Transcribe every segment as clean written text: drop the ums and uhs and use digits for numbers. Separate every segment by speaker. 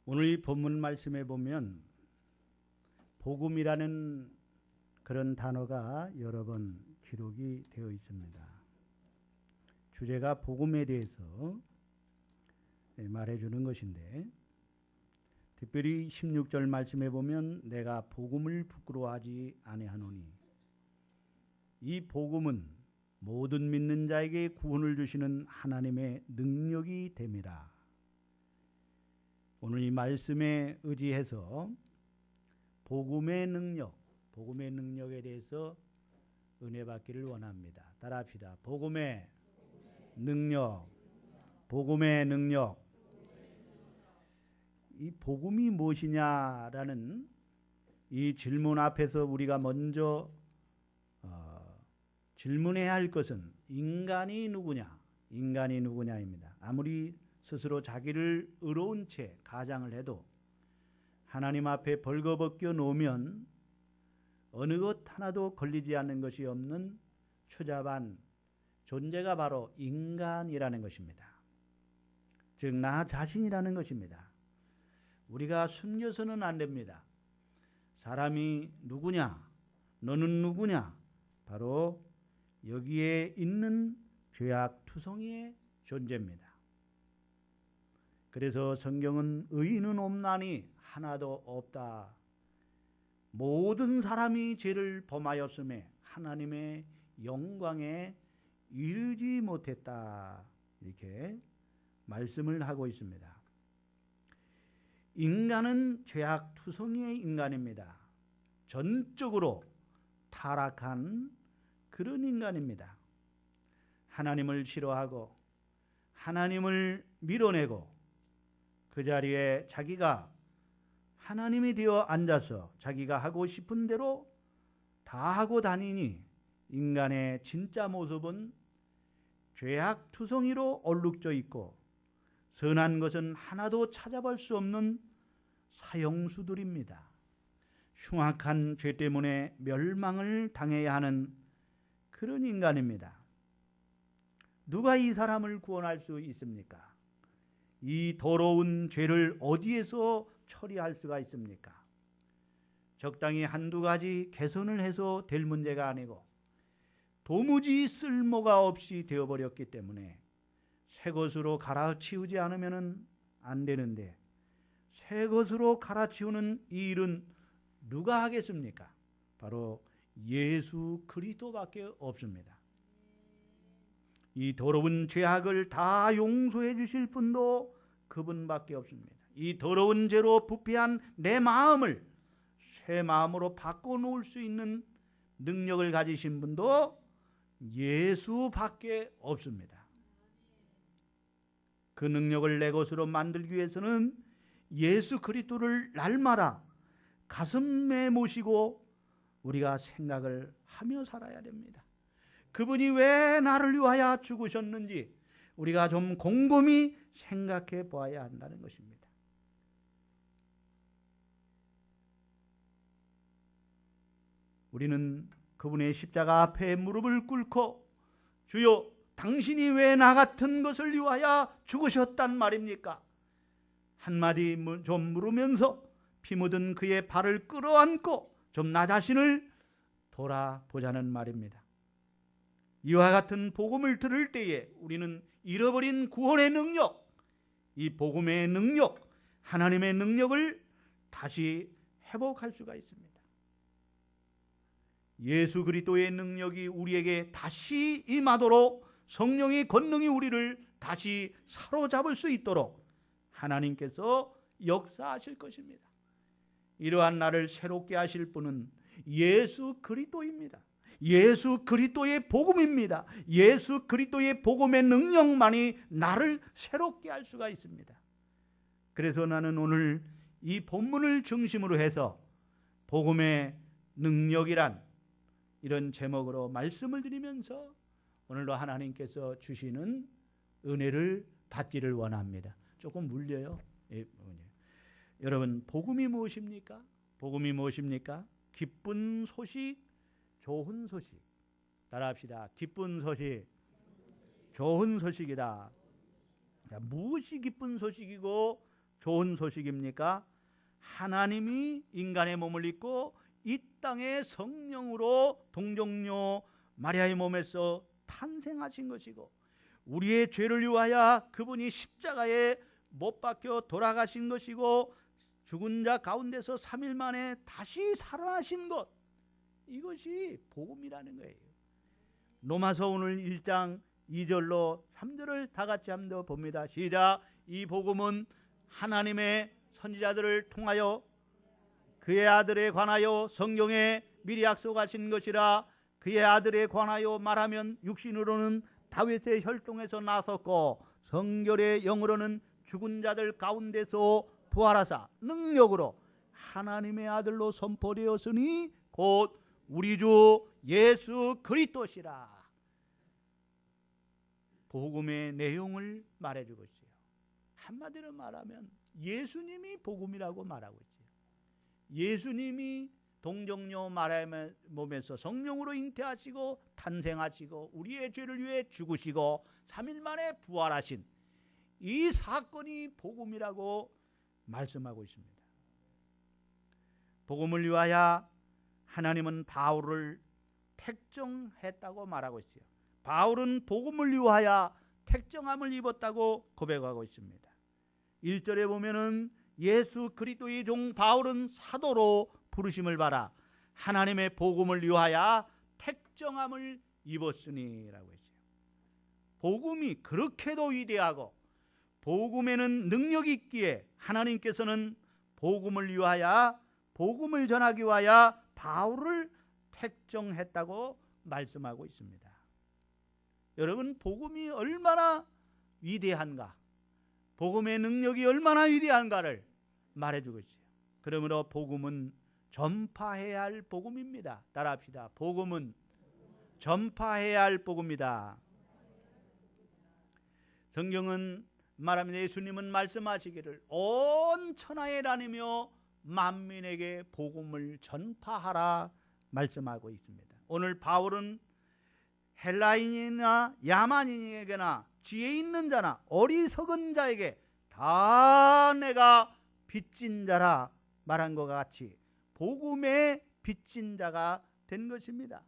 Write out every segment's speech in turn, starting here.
Speaker 1: 오늘 이 본문 말씀에 보면 복음이라는 그런 단어가 여러 번 기록이 되어 있습니다. 주제가 복음에 대해서 말해주는 것인데, 특별히 16절 말씀에 보면 내가 복음을 부끄러워하지 아니하노니, 이 복음은 모든 믿는 자에게 구원을 주시는 하나님의 능력이 됨이라. 오늘 이 말씀에 의지해서 복음의 능력에 대해서 은혜 받기를 원합니다. 따라합시다. 복음의 능력. 이 복음이 무엇이냐라는 이 질문 앞에서 우리가 먼저 질문해야 할 것은 인간이 누구냐입니다. 아무리 스스로 자기를 의로운 채 가장을 해도 하나님 앞에 벌거벗겨 놓으면 어느 것 하나도 걸리지 않는 것이 없는 추잡한 존재가 바로 인간이라는 것입니다. 즉 나 자신이라는 것입니다. 우리가 숨겨서는 안 됩니다. 사람이 누구냐? 너는 누구냐? 바로 여기에 있는 죄악투성이의 존재입니다. 그래서 성경은 의인은 없나니 하나도 없다. 모든 사람이 죄를 범하였음에 하나님의 영광에 이르지 못했다. 이렇게 말씀을 하고 있습니다. 인간은 죄악투성이의 인간입니다. 전적으로 타락한 그런 인간입니다. 하나님을 싫어하고 하나님을 밀어내고 그 자리에 자기가 하나님이 되어 앉아서 자기가 하고 싶은 대로 다 하고 다니니 인간의 진짜 모습은 죄악투성이로 얼룩져 있고 선한 것은 하나도 찾아볼 수 없는 사형수들입니다. 흉악한 죄 때문에 멸망을 당해야 하는 그런 인간입니다. 누가 이 사람을 구원할 수 있습니까? 이 더러운 죄를 어디에서 처리할 수가 있습니까? 적당히 한두 가지 개선을 해서 될 문제가 아니고 도무지 쓸모가 없이 되어버렸기 때문에 새 것으로 갈아치우지 않으면 안 되는데, 새 것으로 갈아치우는 이 일은 누가 하겠습니까? 바로 예수 그리스도밖에 없습니다. 이 더러운 죄악을 다 용서해 주실 분도 그분밖에 없습니다. 이 더러운 죄로 부패한 내 마음을 새 마음으로 바꿔놓을 수 있는 능력을 가지신 분도 예수밖에 없습니다. 그 능력을 내 것으로 만들기 위해서는 예수 그리스도를 날마다 가슴에 모시고 우리가 생각을 하며 살아야 됩니다. 그분이 왜 나를 위하여 죽으셨는지 우리가 좀 곰곰이 생각해 보아야 한다는 것입니다. 우리는 그분의 십자가 앞에 무릎을 꿇고 주여 당신이 왜 나 같은 것을 위하여 죽으셨단 말입니까? 한마디 좀 물으면서 피 묻은 그의 발을 끌어안고 좀 나 자신을 돌아보자는 말입니다. 이와 같은 복음을 들을 때에 우리는 잃어버린 구원의 능력, 이 복음의 능력, 하나님의 능력을 다시 회복할 수가 있습니다. 예수 그리스도의 능력이 우리에게 다시 임하도록 성령의 권능이 우리를 다시 사로잡을 수 있도록 하나님께서 역사하실 것입니다. 이러한 나를 새롭게 하실 분은 예수 그리스도입니다. 예수 그리스도의 복음입니다. 예수 그리스도의 복음의 능력만이 나를 새롭게 할 수가 있습니다. 그래서 나는 오늘 이 본문을 중심으로 해서 복음의 능력이란 이런 제목으로 말씀을 드리면서 오늘도 하나님께서 주시는 은혜를 받기를 원합니다. 조금 물려요. 예, 여러분, 복음이 무엇입니까? 복음이 무엇입니까? 기쁜 소식, 좋은 소식. 따라합시다. 기쁜 소식, 좋은 소식이다. 무엇이 기쁜 소식이고 좋은 소식입니까? 하나님이 인간의 몸을 입고 이 땅에 성령으로 동정녀 마리아의 몸에서 탄생하신 것이고, 우리의 죄를 위하여 그분이 십자가에 못 박혀 돌아가신 것이고, 죽은 자 가운데서 3일 만에 다시 살아나신 것, 이것이 복음이라는 거예요. 로마서 오늘 1장 2절로 3절을 다 같이 한번 봅니다. 시작. 이 복음은 하나님의 선지자들을 통하여 그의 아들에 관하여 성경에 미리 약속하신 것이라. 그의 아들에 관하여 말하면 육신으로는 다윗의 혈통에서 나섰고 성결의 영으로는 죽은 자들 가운데서 부활하사 능력으로 하나님의 아들로 선포되었으니 곧 우리 주 예수 그리스도시라. 복음의 내용을 말해주고 있어요. 한마디로 말하면 예수님이 복음이라고 말하고 있어요. 예수님이 동정녀 마리아의 몸에서 성령으로 잉태하시고 탄생하시고 우리의 죄를 위해 죽으시고 3일 만에 부활하신 이 사건이 복음이라고 말씀하고 있습니다. 복음을 위하여 하나님은 바울을 택정했다고 말하고 있어요. 바울은 복음을 위하여 택정함을 입었다고 고백하고 있습니다. 1절에 보면은 예수 그리스도의 종 바울은 사도로 부르심을 받아 하나님의 복음을 위하여 택정함을 입었으니라고 했어요. 복음이 그렇게도 위대하고 복음에는 능력이 있기에 하나님께서는 복음을 위하여 복음을 전하기 위하여 바울을 택정했다고 말씀하고 있습니다. 여러분, 복음이 얼마나 위대한가, 복음의 능력이 얼마나 위대한가를 말해주고 있어요. 그러므로 복음은 전파해야 할 복음입니다. 따라합시다. 복음은 전파해야 할 복음이다. 성경은 말합니다. 예수님은 말씀하시기를 온 천하에 다니며 만민에게 복음을 전파하라 말씀하고 있습니다. 오늘 바울은 헬라인이나 야만인에게나 지혜 있는 자나 어리석은 자에게 다 내가 빚진 자라 말한 것 같이 복음의 빚진 자가 된 것입니다.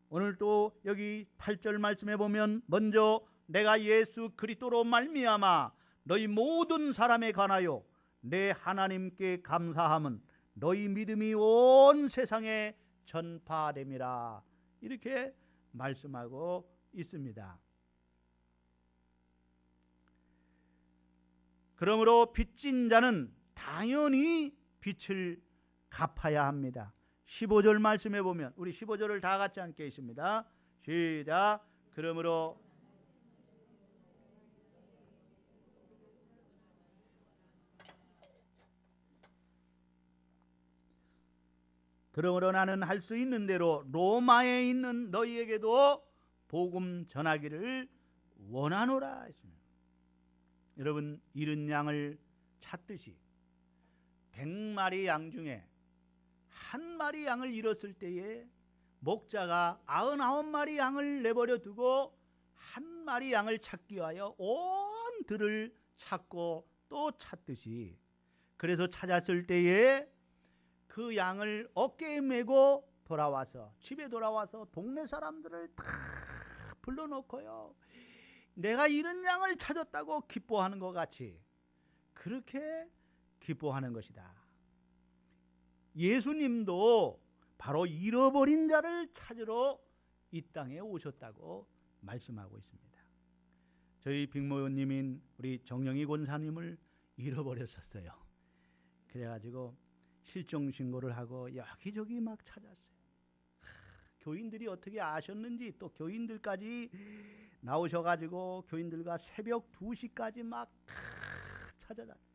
Speaker 1: 오늘 또 여기 8절 말씀해 보면 먼저 내가 예수 그리스도로 말미암아 너희 모든 사람에 관하여 내 하나님께 감사함은 너희 믿음이 온 세상에 전파됨이라 이렇게 말씀하고 있습니다. 그러므로 빚진 자는 당연히 빚을 갚아야 합니다. 15절 말씀해 보면 우리 15절을 다 같이 함께 있습니다. 시작. 그러므로 나는 할 수 있는 대로 로마에 있는 너희에게도 복음 전하기를 원하노라 했습니다. 여러분, 잃은 양을 찾듯이 100마리 양 중에 한 마리 양을 잃었을 때에 목자가 99마리 양을 내버려 두고 한 마리 양을 찾기 위하여 온 들을 찾고 또 찾듯이, 그래서 찾았을 때에 그 양을 어깨에 메고 돌아와서 집에 돌아와서 동네 사람들을 다 불러놓고요, 내가 잃은 양을 찾았다고 기뻐하는 것 같이 그렇게 기뻐하는 것이다. 예수님도 바로 잃어버린 자를 찾으러 이 땅에 오셨다고 말씀하고 있습니다. 저희 빅모님인 우리 정영희 권사님을 잃어버렸었어요. 그래가지고 실종 신고를 하고 여기저기 막 찾았어요. 교인들이 어떻게 아셨는지 또 교인들까지 나오셔가지고 교인들과 새벽 2시까지 막 찾아다녔어요.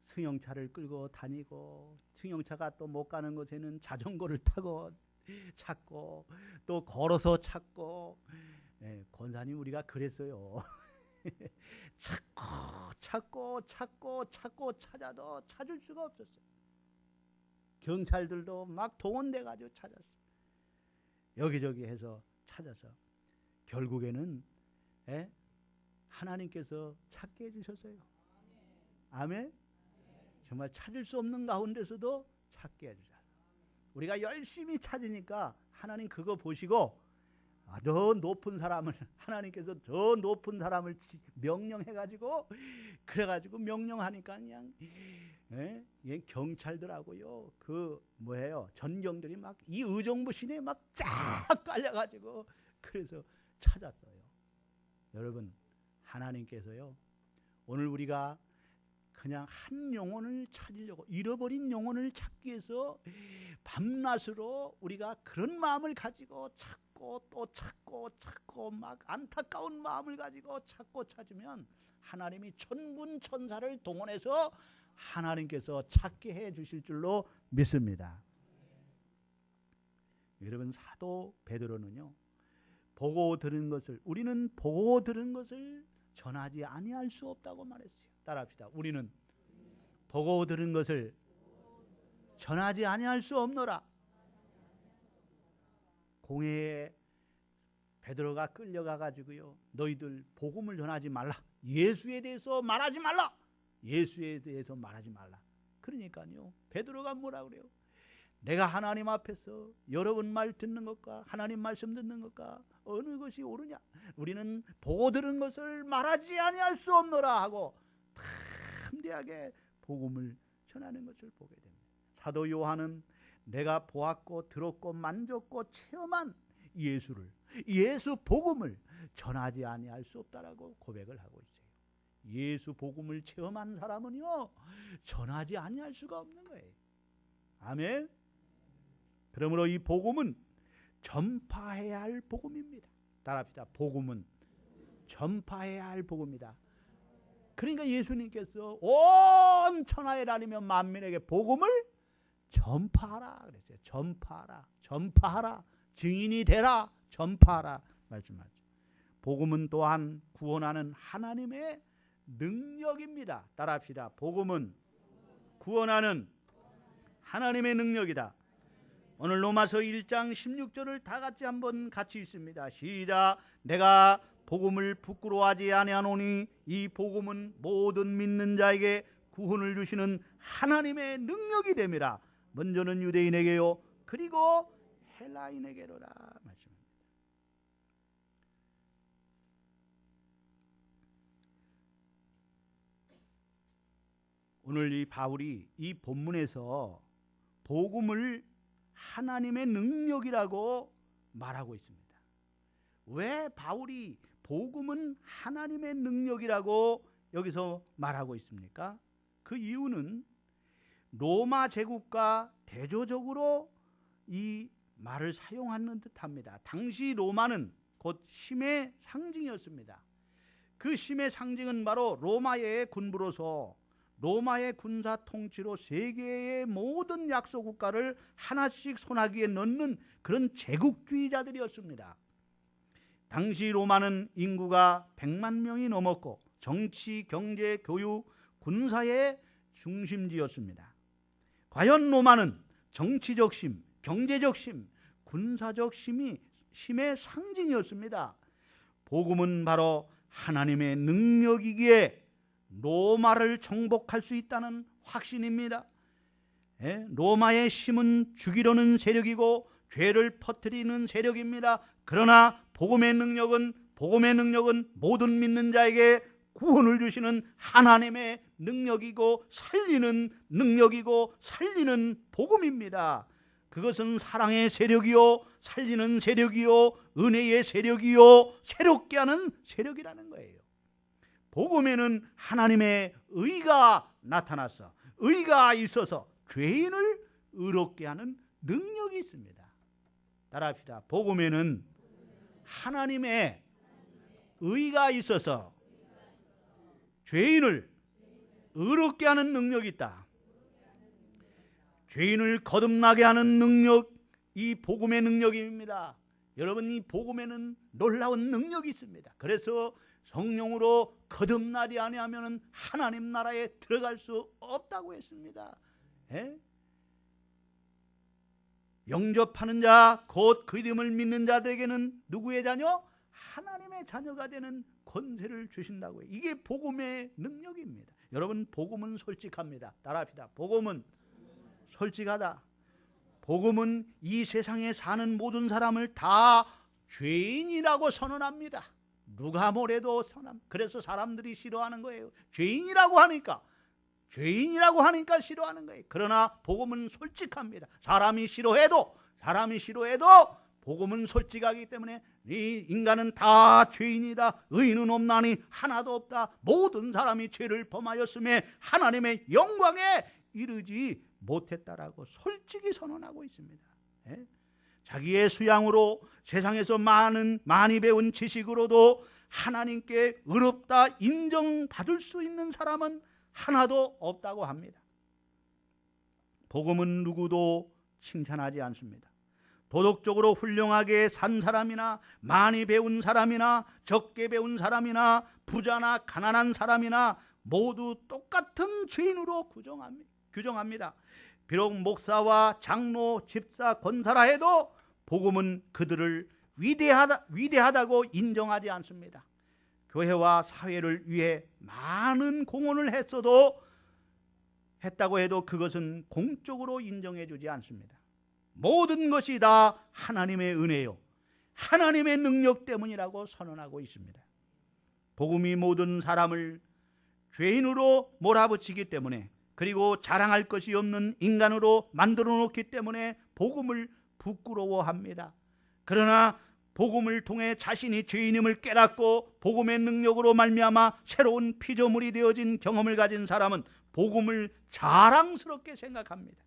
Speaker 1: 승용차를 끌고 다니고, 승용차가 또 못 가는 곳에는 자전거를 타고 찾고 또 걸어서 찾고. 네, 권사님 우리가 그랬어요. 찾고 찾아도 찾을 수가 없었어요. 경찰들도 막 동원돼 가지고 찾았어요. 여기저기 해서 찾아서 결국에는 하나님께서 찾게 해주셨어요. 아멘. 정말 찾을 수 없는 가운데서도 찾게 해주자. 우리가 열심히 찾으니까 하나님 그거 보시고 더 높은 사람을 하나님께서 더 높은 사람을 명령해가지고 그래가지고 명령하니까 그냥 경찰들하고요 그 뭐예요 전경들이 막 이 의정부시내 막 쫙 깔려가지고 그래서 찾았어요. 여러분 하나님께서요 오늘 우리가 그냥 한 영혼을 찾으려고 잃어버린 영혼을 찾기 위해서 밤낮으로 우리가 그런 마음을 가지고 찾고 또 찾고 막 안타까운 마음을 가지고 찾고 찾으면 하나님이 천군 천사를 동원해서 하나님께서 찾게 해 주실 줄로 믿습니다. 여러분 사도 베드로는요 보고 들은 것을 우리는 보고 들은 것을 전하지 아니할 수 없다고 말했어요. 따라합시다. 우리는 보고 들은 것을 전하지 아니할 수 없노라. 공회에 베드로가 끌려가 가지고요 너희들 복음을 전하지 말라. 예수에 대해서 말하지 말라. 예수에 대해서 말하지 말라. 그러니까요 베드로가 뭐라 그래요? 내가 하나님 앞에서 여러분 말 듣는 것과 하나님 말씀 듣는 것과 어느 것이 옳으냐? 우리는 보고 들은 것을 말하지 아니할 수 없노라 하고 담대하게 복음을 전하는 것을 보게 됩니다. 사도 요한은 내가 보았고 들었고 만졌고 체험한 예수를 예수 복음을 전하지 아니할 수 없다라고 고백을 하고 있어요. 예수 복음을 체험한 사람은요 전하지 아니할 수가 없는 거예요. 아멘. 그러므로 이 복음은 전파해야 할 복음입니다. 따라합시다. 복음은 전파해야 할 복음이다. 그러니까 예수님께서 온 천하에 다니며 만민에게 복음을 전파하라 그랬어요. 전파하라. 증인이 되라. 전파하라 말씀하죠. 복음은 또한 구원하는 하나님의 능력입니다. 따라합시다. 복음은 구원하는 하나님의 능력이다. 오늘 로마서 1장 16절을 다 같이 읽습니다. 시작. 내가 복음을 부끄러워하지 아니하노니 이 복음은 모든 믿는 자에게 구원을 주시는 하나님의 능력이 됨이라. 먼저는 유대인에게요 그리고 헬라인에게로라 말씀합니다. 오늘 이 바울이 이 본문에서 복음을 하나님의 능력이라고 말하고 있습니다. 왜 바울이 복음은 하나님의 능력이라고 여기서 말하고 있습니까? 그 이유는 로마 제국과 대조적으로 이 말을 사용하는 듯합니다. 당시 로마는 곧 힘의 상징이었습니다. 그 힘의 상징은 바로 로마의 군부로서 로마의 군사 통치로 세계의 모든 약소 국가를 하나씩 손아귀에 넣는 그런 제국주의자들이었습니다. 당시 로마는 인구가 100만 명이 넘었고 정치, 경제, 교육, 군사의 중심지였습니다. 과연 로마는 정치적 힘, 경제적 힘, 군사적 힘의 상징이었습니다. 복음은 바로 하나님의 능력이기에 로마를 정복할 수 있다는 확신입니다. 로마의 힘은 죽이려는 세력이고 죄를 퍼뜨리는 세력입니다. 그러나 복음의 능력은 모든 믿는 자에게 구원을 주시는 하나님의 능력이고 살리는 능력이고 살리는 복음입니다. 그것은 사랑의 세력이요 살리는 세력이요 은혜의 세력이요 새롭게 하는 세력이라는 거예요. 복음에는 하나님의 의가 나타나서 의가 있어서 죄인을 의롭게 하는 능력이 있습니다. 따라합시다. 복음에는 하나님의 의가 있어서 죄인을 의롭게 하는 능력이 있다. 죄인을 거듭나게 하는 능력, 이 복음의 능력입니다. 여러분, 이 복음에는 놀라운 능력이 있습니다. 그래서 성령으로 거듭나지 아니하면 하나님 나라에 들어갈 수 없다고 했습니다. 영접하는 자, 곧 그 이름을 믿는 자들에게는 누구의 자녀? 하나님의 자녀가 되는 권세를 주신다고요. 이게 복음의 능력입니다. 여러분, 복음은 솔직합니다. 따라합시다. 복음은 솔직하다. 복음은 이 세상에 사는 모든 사람을 다 죄인이라고 선언합니다. 누가 뭐래도 선언. 그래서 사람들이 싫어하는 거예요. 죄인이라고 하니까 싫어하는 거예요. 그러나 복음은 솔직합니다. 사람이 싫어해도 복음은 솔직하기 때문에 이 인간은 다 죄인이다. 의인은 없나니 하나도 없다. 모든 사람이 죄를 범하였음에 하나님의 영광에 이르지 못했다라고 솔직히 선언하고 있습니다. 예? 자기의 수양으로 세상에서 많이 배운 지식으로도 하나님께 의롭다 인정받을 수 있는 사람은 하나도 없다고 합니다. 복음은 누구도 칭찬하지 않습니다. 도덕적으로 훌륭하게 산 사람이나 많이 배운 사람이나 적게 배운 사람이나 부자나 가난한 사람이나 모두 똑같은 죄인으로 규정합니다. 비록 목사와 장로, 집사, 권사라 해도 복음은 그들을 위대하다고 인정하지 않습니다. 교회와 사회를 위해 많은 공헌을 했다고 해도 그것은 공적으로 인정해 주지 않습니다. 모든 것이 다 하나님의 은혜요, 하나님의 능력 때문이라고 선언하고 있습니다. 복음이 모든 사람을 죄인으로 몰아붙이기 때문에, 그리고 자랑할 것이 없는 인간으로 만들어 놓기 때문에 복음을 부끄러워합니다. 그러나 복음을 통해 자신이 죄인임을 깨닫고 복음의 능력으로 말미암아 새로운 피조물이 되어진 경험을 가진 사람은 복음을 자랑스럽게 생각합니다.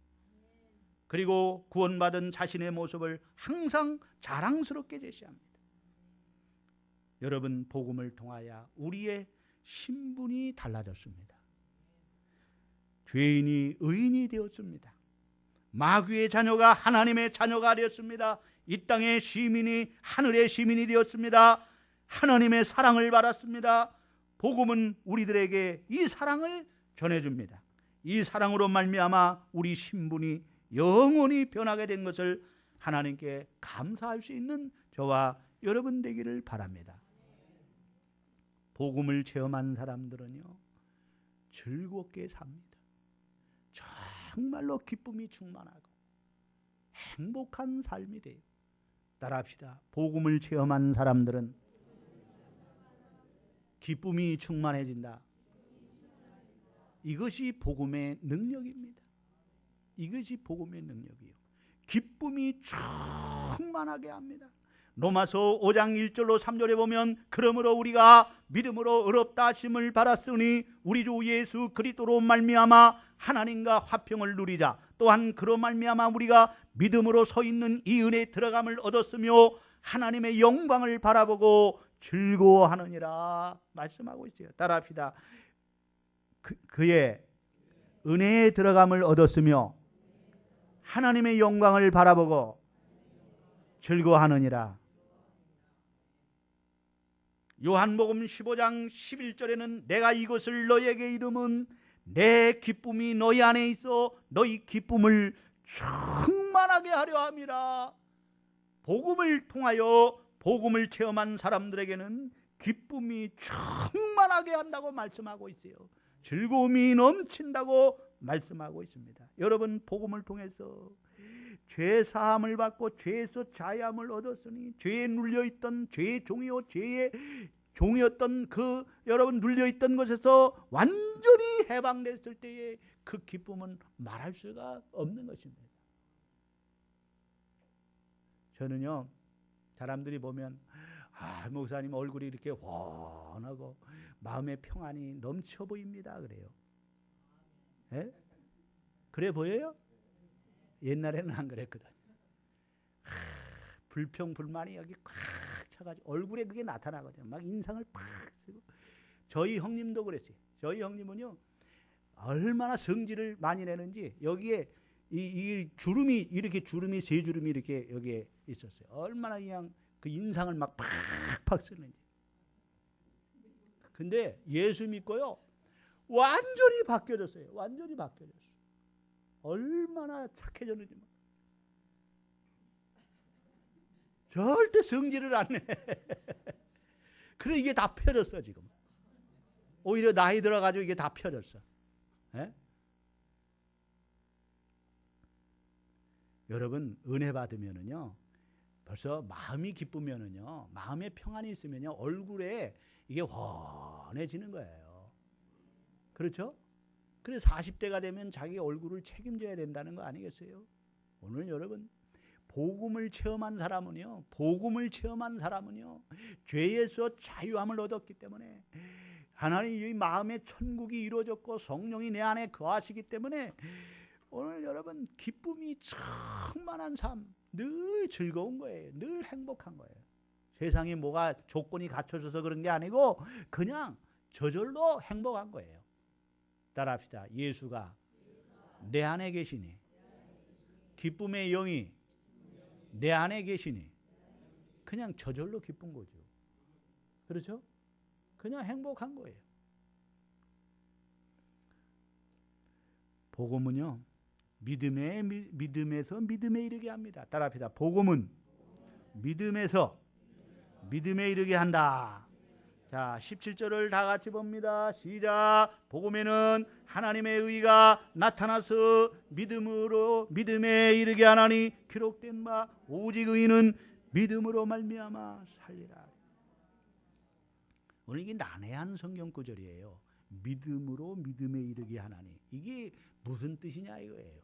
Speaker 1: 그리고 구원받은 자신의 모습을 항상 자랑스럽게 제시합니다. 여러분, 복음을 통하여 우리의 신분이 달라졌습니다. 죄인이 의인이 되었습니다. 마귀의 자녀가 하나님의 자녀가 되었습니다. 이 땅의 시민이 하늘의 시민이 되었습니다. 하나님의 사랑을 받았습니다. 복음은 우리들에게 이 사랑을 전해줍니다. 이 사랑으로 말미암아 우리 신분이 영원히 변하게 된 것을 하나님께 감사할 수 있는 저와 여러분 되기를 바랍니다. 복음을 체험한 사람들은요, 즐겁게 삽니다. 정말로 기쁨이 충만하고 행복한 삶이 돼요. 따라합시다. 복음을 체험한 사람들은 기쁨이 충만해진다. 이것이 복음의 능력입니다. 이것이 복음의 능력이에요. 기쁨이 충만하게 합니다. 로마서 5장 1절로 3절에 보면, 그러므로 우리가 믿음으로 의롭다 하심을 받았으니 우리 주 예수 그리스도로 말미암아 하나님과 화평을 누리자. 또한 그로 말미암아 우리가 믿음으로 서 있는 이 은혜에 들어감을 얻었으며 하나님의 영광을 바라보고 즐거워하느니라 말씀하고 있어요. 따라합시다. 그의 은혜에 들어감을 얻었으며 하나님의 영광을 바라보고 즐거워하느니라. 요한복음 15장 11절에는 내가 이것을 너희에게 이름은 내 기쁨이 너희 안에 있어 너희 기쁨을 충만하게 하려 함이라. 복음을 통하여 복음을 체험한 사람들에게는 기쁨이 충만하게 한다고 말씀하고 있어요. 즐거움이 넘친다고 말씀하고 있습니다. 여러분, 복음을 통해서 죄 사함을 받고 죄에서 자유함을 얻었으니 죄에 눌려있던 죄의 종이요 죄의 종이었던 그 여러분 눌려있던 것에서 완전히 해방됐을 때의 그 기쁨은 말할 수가 없는 것입니다. 저는요, 사람들이 보면 목사님 얼굴이 이렇게 훤하고 마음의 평안이 넘쳐 보입니다 그래요. 예? 그래 보여요? 옛날에는 안 그랬거든. 불평 불만이 여기 꽉 차가지고 얼굴에 그게 나타나거든요. 막 인상을 팍 쓰고. 저희 형님도 그랬어요. 저희 형님은요, 얼마나 성질을 많이 내는지 여기에 이 주름이 이렇게 주름이 세 주름이 이렇게 여기에 있었어요. 얼마나 그냥 그 인상을 막 팍팍 쓰는지. 근데 예수 믿고요, 완전히 바뀌어졌어요. 완전히 바뀌어졌어요. 얼마나 착해졌는지. 절대 성질을 안 내. 그래 이게 다 펴졌어 지금. 오히려 나이 들어가지고 이게 다 펴졌어. 예? 여러분 은혜 받으면은요 벌써 마음이 기쁘면은요 마음에 평안이 있으면요 얼굴에 이게 훤해지는 거예요. 그렇죠? 그래서 40대가 되면 자기 얼굴을 책임져야 된다는 거 아니겠어요? 오늘 여러분 복음을 체험한 사람은요 죄에서 자유함을 얻었기 때문에 하나님의 마음의 천국이 이루어졌고 성령이 내 안에 거하시기 때문에 오늘 여러분 기쁨이 충만한 삶, 늘 즐거운 거예요. 늘 행복한 거예요. 세상에 뭐가 조건이 갖춰져서 그런 게 아니고 그냥 저절로 행복한 거예요. 따라합시다. 예수가 내 안에 계시니 기쁨의 영이 내 안에 계시니 그냥 저절로 기쁜 거죠. 그렇죠? 그냥 행복한 거예요. 복음은요 믿음에서 믿음에 이르게 합니다. 따라합시다. 복음은 믿음에서 믿음에 이르게 한다. 자, 17절을 다 같이 봅니다. 시작. 복음에는 하나님의 의가 나타나서 믿음으로 믿음에 이르게 하나니 기록된 바 오직 의인은 믿음으로 말미암아 살리라. 오늘 이게 난해한 성경 구절이에요. 믿음으로 믿음에 이르게 하나니 이게 무슨 뜻이냐 이거예요.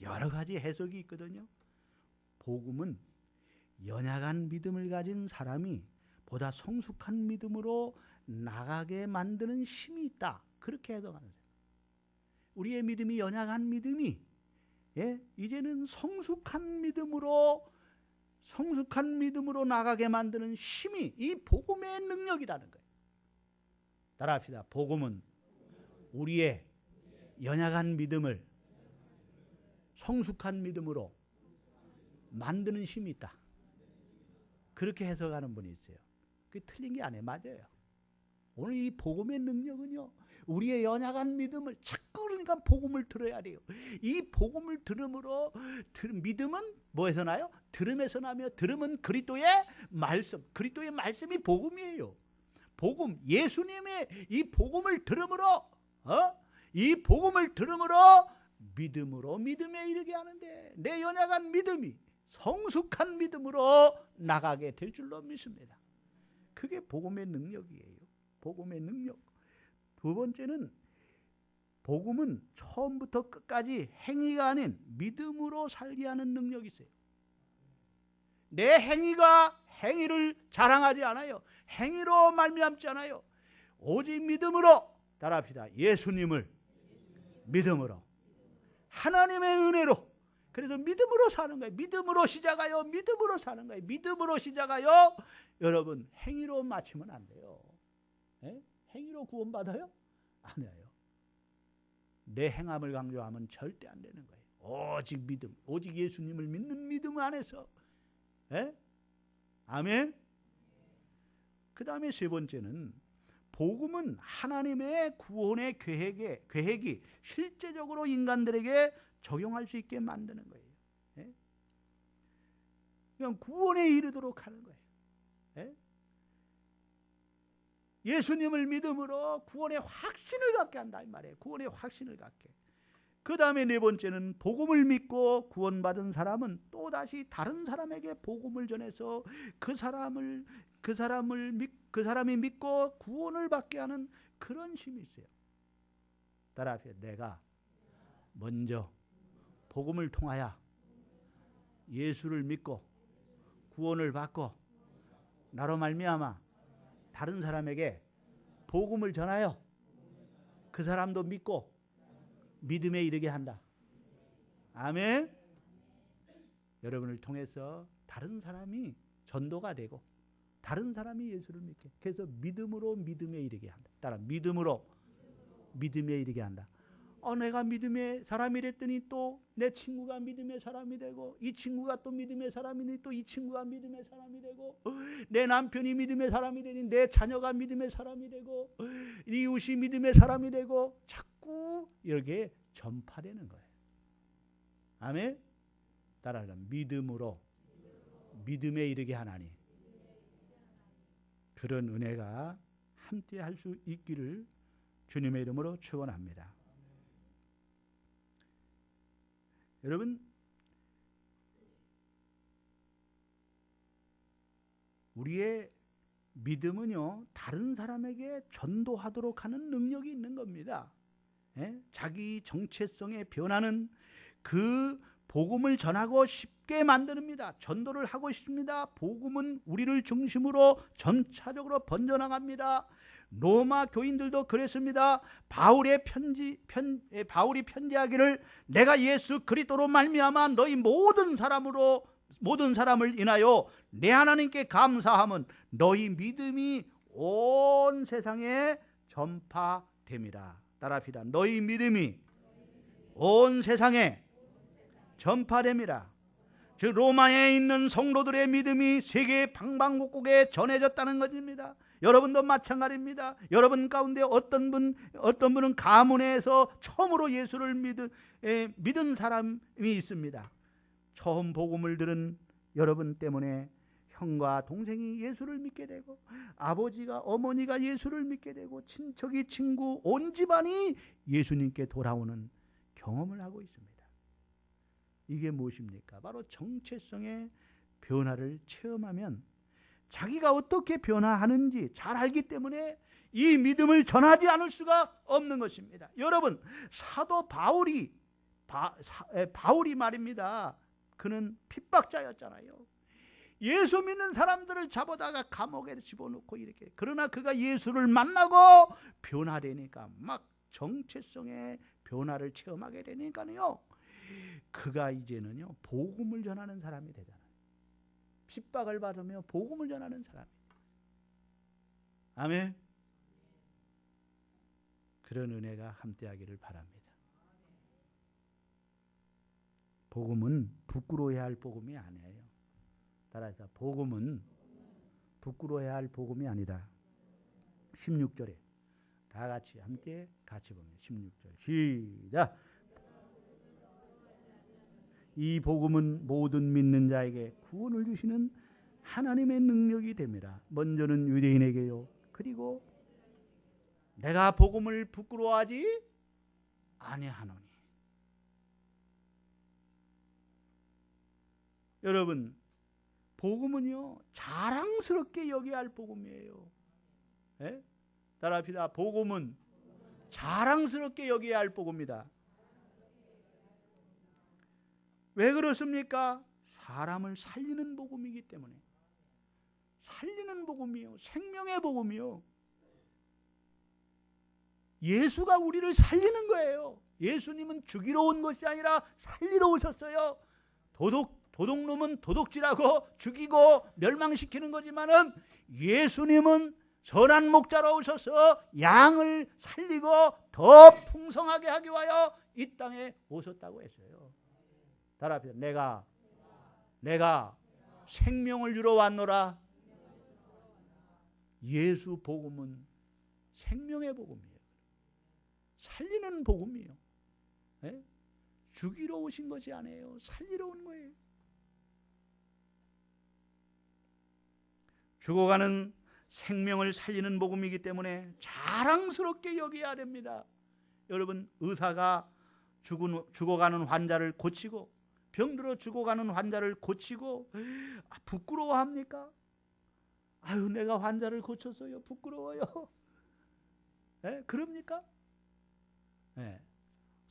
Speaker 1: 여러 가지 해석이 있거든요. 복음은 연약한 믿음을 가진 사람이 보다 성숙한 믿음으로 나가게 만드는 힘이 있다. 그렇게 해석하는 거예요. 우리의 믿음이 연약한 믿음이 이제는 성숙한 믿음으로 나가게 만드는 힘이 이 복음의 능력이라는 거예요. 따라합시다. 복음은 우리의 연약한 믿음을 성숙한 믿음으로 만드는 힘이 있다. 그렇게 해석하는 분이 있어요. 그게 틀린 게 아니에요. 맞아요. 오늘 이 복음의 능력은요 우리의 연약한 믿음을 자꾸 그러니까 복음을 들어야 돼요. 이 복음을 들음으로 믿음은 뭐에서 나요? 들음에서 나며 들음은 그리스도의 그리스도의 말씀이 복음이에요. 복음, 예수님의 이 복음을 들음으로 이 복음을 들음으로 믿음으로 믿음에 이르게 하는데 내 연약한 믿음이 성숙한 믿음으로 나가게 될 줄로 믿습니다. 그게 복음의 능력이에요. 복음의 능력. 두 번째는 복음은 처음부터 끝까지 행위가 아닌 믿음으로 살게 하는 능력이 있어요. 내 행위가 행위를 자랑하지 않아요. 행위로 말미암지 않아요. 오직 믿음으로 따라합시다. 예수님을 믿음으로 하나님의 은혜로 그래서 믿음으로 사는 거예요. 믿음으로 시작하여 믿음으로 사는 거예요. 믿음으로 시작하여 여러분 행위로 마치면 안 돼요. 행위로 구원받아요? 아니에요. 내 행함을 강조하면 절대 안 되는 거예요. 오직 믿음, 오직 예수님을 믿는 믿음 안에서 아멘. 그 다음에 세 번째는 복음은 하나님의 구원의 계획이 실제적으로 인간들에게 적용할 수 있게 만드는 거예요. 그냥 구원에 이르도록 하는 거예요. 예수님을 믿음으로 구원의 확신을 갖게 한다 이 말이에요. 구원의 확신을 갖게. 그 다음에 네 번째는 복음을 믿고 구원받은 사람은 또다시 다른 사람에게 복음을 전해서 그 사람이 믿고 구원을 받게 하는 그런 힘이 있어요. 따라하세요. 내가 먼저 복음을 통하여 예수를 믿고 구원을 받고 나로 말미암아 다른 사람에게 복음을 전하여 그 사람도 믿고 믿음에 이르게 한다. 아멘. 여러분을 통해서 다른 사람이 전도가 되고 다른 사람이 예수를 믿게. 그래서 믿음으로 믿음에 이르게 한다. 따라 믿음으로 믿음에 이르게 한다. 내가 믿음의 사람이 됐더니 또 내 친구가 믿음의 사람이 되고 이 친구가 또 믿음의 사람이니 또 이 친구가 믿음의 사람이 되고 내 남편이 믿음의 사람이 되니 내 자녀가 믿음의 사람이 되고 이웃이 믿음의 사람이 되고 자꾸 이렇게 전파되는 거예요. 아멘. 따라하자. 믿음으로 믿음에 이르게 하나니 그런 은혜가 함께 할 수 있기를 주님의 이름으로 축원합니다. 여러분, 우리의 믿음은요, 다른 사람에게 전도하도록 하는 능력이 있는 겁니다. 자기 정체성의 변화는 그 복음을 전하고 쉽게 만듭니다. 전도를 하고 싶습니다. 복음은 우리를 중심으로 전차적으로 번져나갑니다. 로마 교인들도 그랬습니다. 바울이 편지하기를 내가 예수 그리스도로 말미암아 너희 모든 사람을 인하여 내 하나님께 감사함은 너희 믿음이 온 세상에 전파됨이라. 따라합시다. 너희 믿음이 온 세상에 전파됨이라. 즉 로마에 있는 성도들의 믿음이 세계 방방곡곡에 전해졌다는 것입니다. 여러분도 마찬가지입니다. 여러분 가운데 어떤 분은 가문에서 처음으로 예수를 믿은 사람이 있습니다. 처음 복음을 들은 여러분 때문에 형과 동생이 예수를 믿게 되고, 아버지가 어머니가 예수를 믿게 되고, 친척이 친구 온 집안이 예수님께 돌아오는 경험을 하고 있습니다. 이게 무엇입니까? 바로 정체성의 변화를 체험하면 자기가 어떻게 변화하는지 잘 알기 때문에 이 믿음을 전하지 않을 수가 없는 것입니다. 여러분, 사도 바울이 말입니다. 그는 핍박자였잖아요. 예수 믿는 사람들을 잡아다가 감옥에 집어넣고 이렇게. 그러나 그가 예수를 만나고 변화되니까, 막 정체성의 변화를 체험하게 되니까요, 그가 이제는요 복음을 전하는 사람이 되잖아요. 핍박을 받으며 복음을 전하는 사람입니다. 아멘. 그런 은혜가 함께하기를 바랍니다. 복음은 부끄러워해야 할 복음이 아니에요. 따라서 복음은 부끄러워해야 할 복음이 아니다. 16절에 다 같이 함께 같이 봅니다. 16절 시작. 이 복음은 모든 믿는 자에게 구원을 주시는 하나님의 능력이 됩니다. 먼저는 유대인에게요, 그리고 내가 복음을 부끄러워하지 아니하노니. 여러분, 복음은요 자랑스럽게 여겨야 할 복음이에요. 따라합시다. 복음은 자랑스럽게 여겨야 할 복음이다. 왜 그렇습니까? 사람을 살리는 복음이기 때문에. 살리는 복음이요, 생명의 복음이요. 예수가 우리를 살리는 거예요. 예수님은 죽이러 온 것이 아니라 살리러 오셨어요. 도둑놈은 도둑질하고 죽이고 멸망시키는 거지만은 예수님은 선한 목자로 오셔서 양을 살리고 더 풍성하게 하기 위하여 이 땅에 오셨다고 했어요. 따라합시다. 내가 생명을 주러 왔노라. 예수 복음은 생명의 복음이에요. 살리는 복음이에요. 죽이러 오신 것이 아니에요. 살리러 온 거예요. 죽어가는 생명을 살리는 복음이기 때문에 자랑스럽게 여겨야 됩니다. 여러분, 의사가 죽어가는 환자를 고치고, 병들어 죽어가는 환자를 고치고 부끄러워합니까? 아유, 내가 환자를 고쳤어요. 부끄러워요. 그럽니까?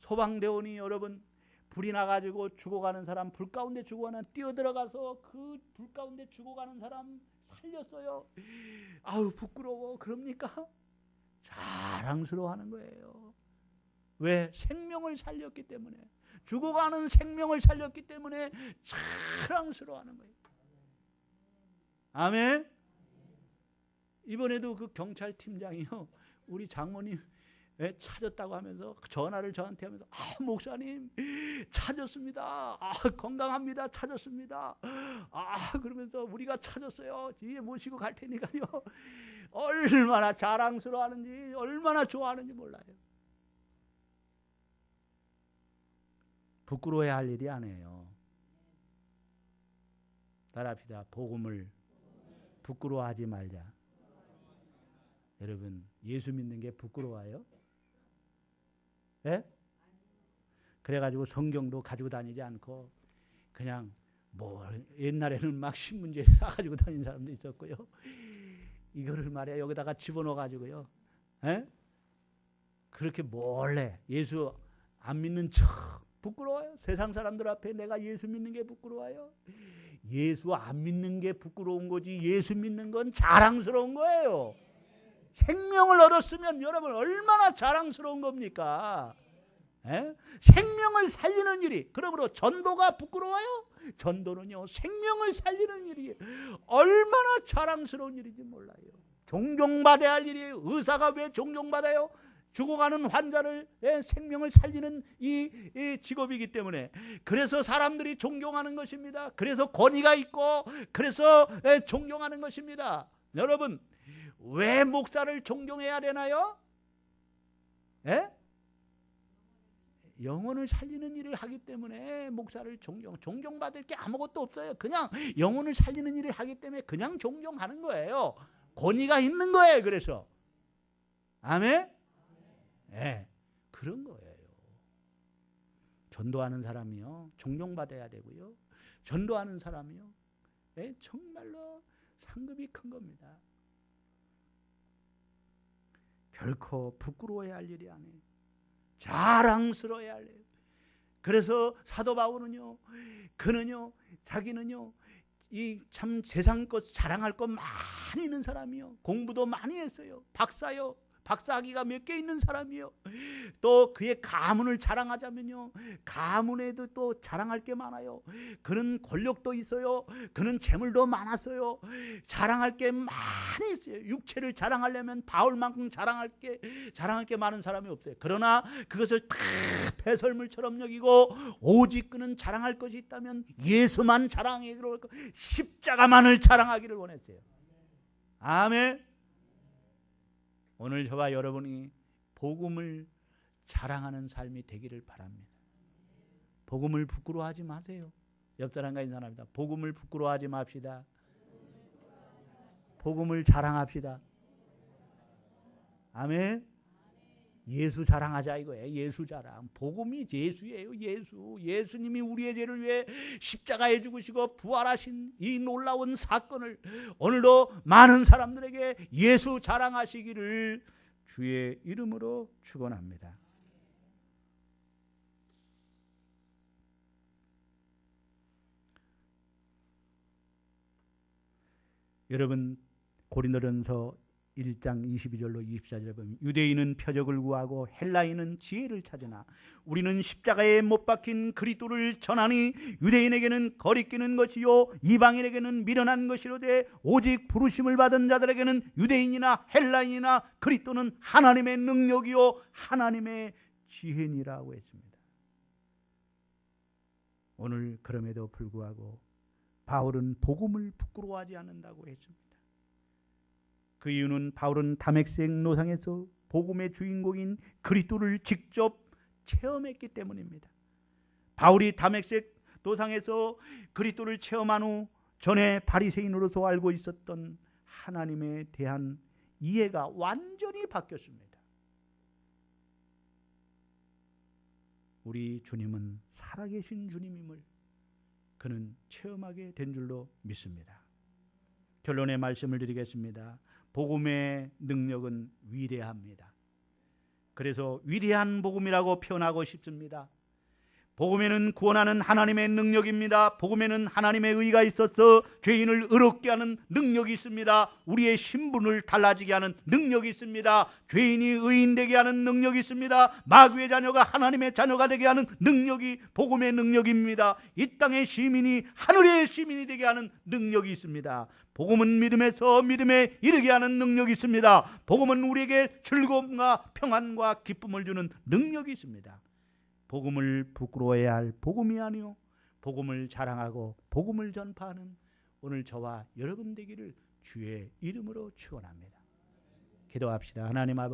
Speaker 1: 소방대원이 여러분 불이 나가지고 죽어가는 사람, 불 가운데 죽어가는, 뛰어들어가서 그 불 가운데 죽어가는 사람 살렸어요. 아유, 부끄러워. 그럽니까? 자랑스러워하는 거예요. 왜? 생명을 살렸기 때문에. 죽어가는 생명을 살렸기 때문에 자랑스러워하는 거예요. 아멘. 이번에도 그 경찰팀장이요, 우리 장모님 찾았다고 하면서 전화를 저한테 하면서, 목사님 찾았습니다. 건강합니다. 찾았습니다. 그러면서 우리가 찾았어요. 뒤에 모시고 갈 테니까요. 얼마나 자랑스러워하는지, 얼마나 좋아하는지 몰라요. 부끄러워해야 할 일이 아니에요. 따라합시다. 복음을 부끄러워하지 말자. 여러분, 예수 믿는 게 부끄러워요? 예? 그래가지고 성경도 가지고 다니지 않고 그냥 뭐 옛날에는 막 신문지에 싸가지고 다니는 사람도 있었고요. 이거를 말이야 여기다가 집어넣어가지고요. 에? 그렇게 몰래 예수 안 믿는 척 부끄러워요. 세상 사람들 앞에 내가 예수 믿는 게 부끄러워요. 예수 안 믿는 게 부끄러운 거지 예수 믿는 건 자랑스러운 거예요. 생명을 얻었으면 여러분 얼마나 자랑스러운 겁니까? 에? 생명을 살리는 일이, 그러므로 전도가 부끄러워요? 전도는요 생명을 살리는 일이에요. 얼마나 자랑스러운 일인지 몰라요. 존경받아야 할 일이에요. 의사가 왜 존경받아요? 죽어가는 환자를 생명을 살리는 이 직업이기 때문에. 그래서 사람들이 존경하는 것입니다. 그래서 권위가 있고 그래서 존경하는 것입니다. 여러분, 왜 목사를 존경해야 되나요? 예? 영혼을 살리는 일을 하기 때문에 목사를 존경받을 게 아무것도 없어요. 그냥 영혼을 살리는 일을 하기 때문에 그냥 존경하는 거예요. 권위가 있는 거예요. 그래서 아멘? 네, 그런 거예요. 전도하는 사람이요 존경받아야 되고요. 전도하는 사람이요 정말로 상급이 큰 겁니다. 결코 부끄러워야 할 일이 아니에요. 자랑스러워야 할 일이에요. 그래서 사도 바울은요, 그는요, 자기는요, 이 참 세상 것 자랑할 것 많이 있는 사람이요. 공부도 많이 했어요. 박사요. 박사학위가 몇 개 있는 사람이요. 또 그의 가문을 자랑하자면요, 가문에도 또 자랑할 게 많아요. 그는 권력도 있어요. 그는 재물도 많았어요. 자랑할 게 많이 있어요. 육체를 자랑하려면 바울만큼 자랑할 게 많은 사람이 없어요. 그러나 그것을 다 배설물처럼 여기고 오직 그는 자랑할 것이 있다면 예수만 자랑하기를, 십자가만을 자랑하기를 원했어요. 아멘. 오늘 저와 여러분이 복음을 자랑하는 삶이 되기를 바랍니다. 복음을 부끄러워하지 마세요. 옆 사람과 있는 사람입니다. 복음을 부끄러워하지 맙시다. 복음을 자랑합시다. 아멘. 예수 자랑하자 이거예요. 예수 자랑. 복음이 예수예요. 예수님이 우리의 죄를 위해 십자가에 죽으시고 부활하신 이 놀라운 사건을 오늘도 많은 사람들에게 예수 자랑하시기를 주의 이름으로 축원합니다. 여러분, 고린도전서 1장 22절로 24절에 보면 유대인은 표적을 구하고 헬라인은 지혜를 찾으나 우리는 십자가에 못 박힌 그리스도를 전하니 유대인에게는 거리끼는 것이요 이방인에게는 미련한 것이로되 오직 부르심을 받은 자들에게는 유대인이나 헬라인이나 그리스도는 하나님의 능력이요 하나님의 지혜니라고 했습니다. 오늘 그럼에도 불구하고 바울은 복음을 부끄러워하지 않는다고 했습니다. 그 이유는 바울은 다메섹 노상에서 복음의 주인공인 그리스도를 직접 체험했기 때문입니다. 바울이 다메섹 노상에서 그리스도를 체험한 후 전에 바리새인으로서 알고 있었던 하나님에 대한 이해가 완전히 바뀌었습니다. 우리 주님은 살아계신 주님임을 그는 체험하게 된 줄로 믿습니다. 결론의 말씀을 드리겠습니다. 복음의 능력은 위대합니다. 그래서 위대한 복음이라고 표현하고 싶습니다. 복음에는 구원하는 하나님의 능력입니다. 복음에는 하나님의 의가 있어서 죄인을 의롭게 하는 능력이 있습니다. 우리의 신분을 달라지게 하는 능력이 있습니다. 죄인이 의인되게 하는 능력이 있습니다. 마귀의 자녀가 하나님의 자녀가 되게 하는 능력이 복음의 능력입니다. 이 땅의 시민이 하늘의 시민이 되게 하는 능력이 있습니다. 복음은 믿음에서 믿음에 이르게 하는 능력이 있습니다. 복음은 우리에게 즐거움과 평안과 기쁨을 주는 능력이 있습니다. 복음을 부끄러워해야 할 복음이 아니요 복음을 자랑하고 복음을 전파하는 오늘 저와 여러분 되기를 주의 이름으로 축원합니다. 기도합시다. 하나님 아버지,